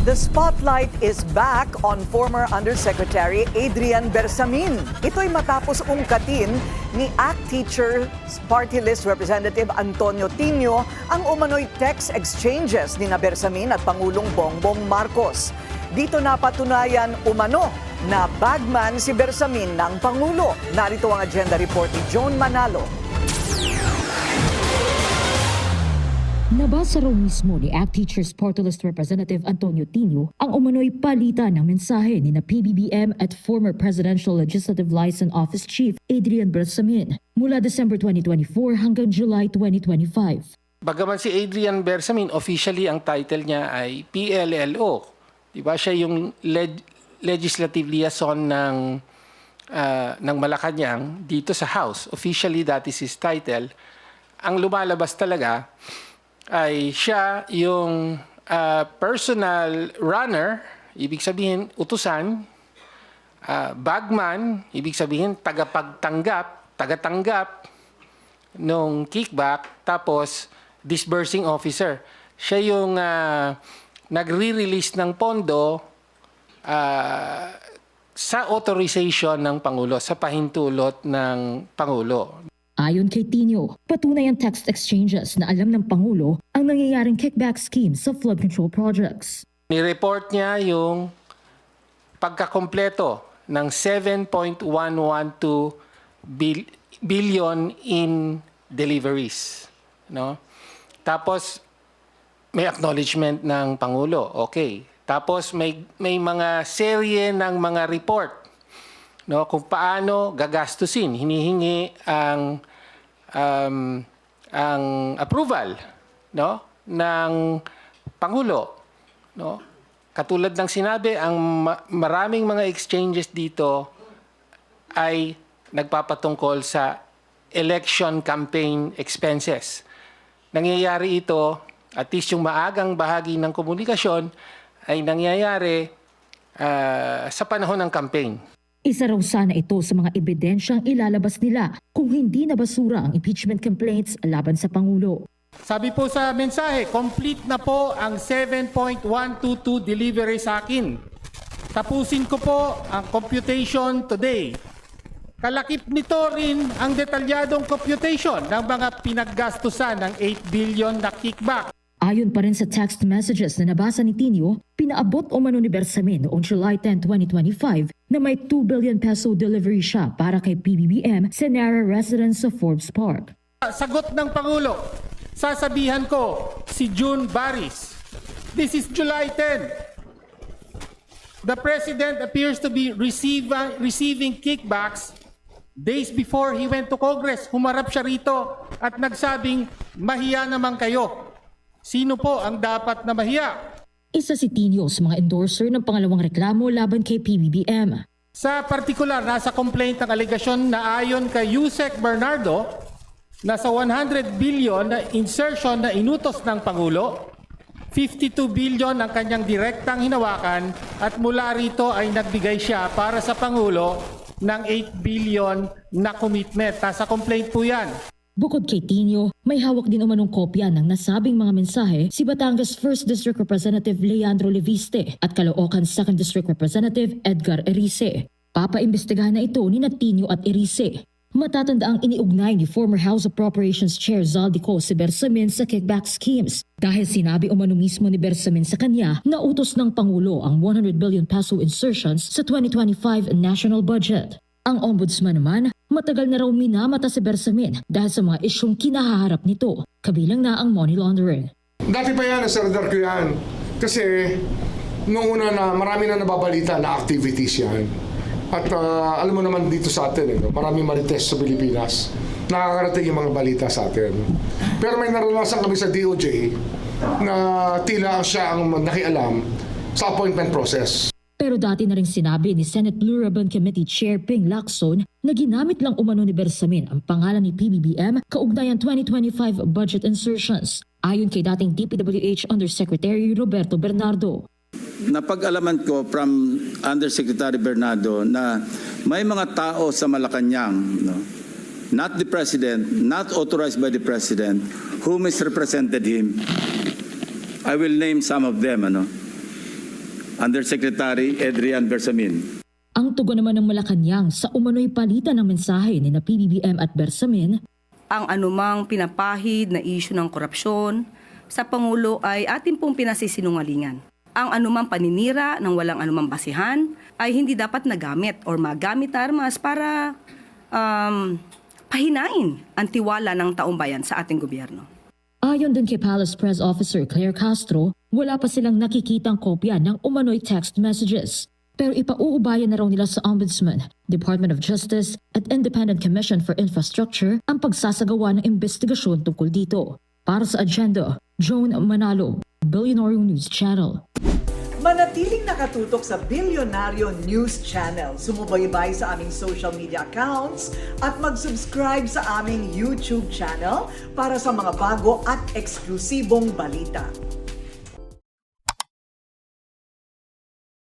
The spotlight is back on former Undersecretary Adrian Bersamin. Ito'y matapos ungkatin ni ACT Teachers Party List Representative Antonio Tino ang umano'y text exchanges ni Bersamin at Pangulong Bongbong Marcos. Dito napatunayan umano na bagman si Bersamin ng Pangulo. Narito ang agenda report ni Joan Manalo. Nabasa raw mismo ni ACT Teachers Party List Representative Antonio Tino ang umano'y palitan ng mensahe ni na PBBM at former Presidential Legislative Liaison Office Chief Adrian Bersamin mula December 2024 hanggang July 2025. Bagaman si Adrian Bersamin, officially ang title niya ay PLLO. Diba? Siya yung legislative liaison ng Malacanang dito sa House. Officially, that is his title. Ang lumalabas talaga ay siya yung personal runner, ibig sabihin utusan, bagman, ibig sabihin tagatanggap nung kickback, tapos disbursing officer. Siya yung nagre-release ng pondo sa authorization ng Pangulo, sa pahintulot ng Pangulo. Ayon kay Tino, patunay ang text exchanges na alam ng Pangulo ang nangyayaring kickback scheme sa flood control projects. Ni-report niya yung pagkakompleto ng 7.112 billion in deliveries. No? Tapos may acknowledgement ng Pangulo. Okay. Tapos may mga serye ng mga report, no, kung paano gagastusin, hinihingi ang approval, no, ng Pangulo, no. Katulad ng sinabi, ang maraming mga exchanges dito ay nagpapatungkol sa election campaign expenses. Nangyayari ito, at least yung maagang bahagi ng komunikasyon ay nangyayari sa panahon ng campaign. Isa raw sana ito sa mga ebidensyang ilalabas nila kung hindi nabasura ang impeachment complaints laban sa Pangulo. Sabi po sa mensahe, complete na po ang 7.122 delivery sa akin. Tapusin ko po ang computation today. Kalakip nito rin ang detalyadong computation ng mga pinaggastusan ng 8 billion na kickback. Ayon pa rin sa text messages na nabasa ni Tino, pinaabot umano ni Bersamin noong July 10, 2025 na may 2 billion peso delivery siya para kay PBBM sa Nara residence sa Forbes Park. Sagot ng Pangulo, sasabihan ko si June Baris. This is July 10. The President appears to be receiving kickbacks days before he went to Congress. Humarap siya rito at nagsabing, mahiya naman kayo. Sino po ang dapat na mahiya? Isa si Tino sa mga endorser ng pangalawang reklamo laban kay PBBM. Sa partikular, nasa complaint ng alegasyon na ayon kay Yusek Bernardo, nasa 100 billion na insertion na inutos ng Pangulo, 52 billion ang kanyang direktang hinawakan at mula rito ay nagbigay siya para sa Pangulo ng 8 billion na commitment. Nasa complaint po yan. Bukod kay Tino, may hawak din umanong kopya ng nasabing mga mensahe si Batangas 1st District Representative Leandro Leviste at Caloocan 2nd District Representative Edgar Erice. Papaimbestigahan na ito ni Tino at Erice. Matatanda ang iniugnay ni former House Appropriations Chair Zaldico si Bersamin sa kickback schemes dahil sinabi umano mismo ni Bersamin sa kanya na utos ng Pangulo ang 100 billion peso insertions sa 2025 national budget. Ang ombudsman naman, matagal na raw minamata si Bersamin dahil sa mga isyong kinahaharap nito, kabilang na ang money laundering. Dati pa yan, nasaradar ko yan. Kasi noong una na marami na nababalita na activities yan. At alam mo naman dito sa atin, maraming marites sa Pilipinas. Nakakarating yung mga balita sa atin. Pero may naranasan kami sa DOJ na tila siya ang nakialam sa appointment process. Pero dati na rin sinabi ni Senate Blue Ribbon Committee Chair Ping Lacson na ginamit lang umano ni Bersamin ang pangalan ni PBBM kaugnayan 2025 budget insertions. Ayon kay dating DPWH Undersecretary Roberto Bernardo. Napag-alaman ko from Undersecretary Bernardo na may mga tao sa Malacanang, not the President, not authorized by the President, who misrepresented him. I will name some of them, Undersecretary Adrian Bersamin. Ang tugon naman ng Malacanang sa umano'y palitan ng mensahe ni na PBBM at Bersamin, ang anumang pinapahid na isyu ng korupsyon sa Pangulo ay atin pong pinasisinungalingan. Ang anumang paninira ng walang anumang basihan ay hindi dapat nagamit or magamit na armas para pahinain ang tiwala ng taong bayan sa ating gobyerno. ayon din kay Palace Press Officer Claire Castro, wala pa silang nakikitang kopya ng umano'y text messages. Pero ipauubayan na raw nila sa Ombudsman, Department of Justice at Independent Commission for Infrastructure ang pagsasagawa ng investigasyon tungkol dito. Para sa Agenda, Joan Manalo, Billionaire News Channel. Manatiling nakatutok sa Bilyonaryo News Channel. Sumubaybay sa aming social media accounts at mag-subscribe sa aming YouTube channel para sa mga bago at eksklusibong balita.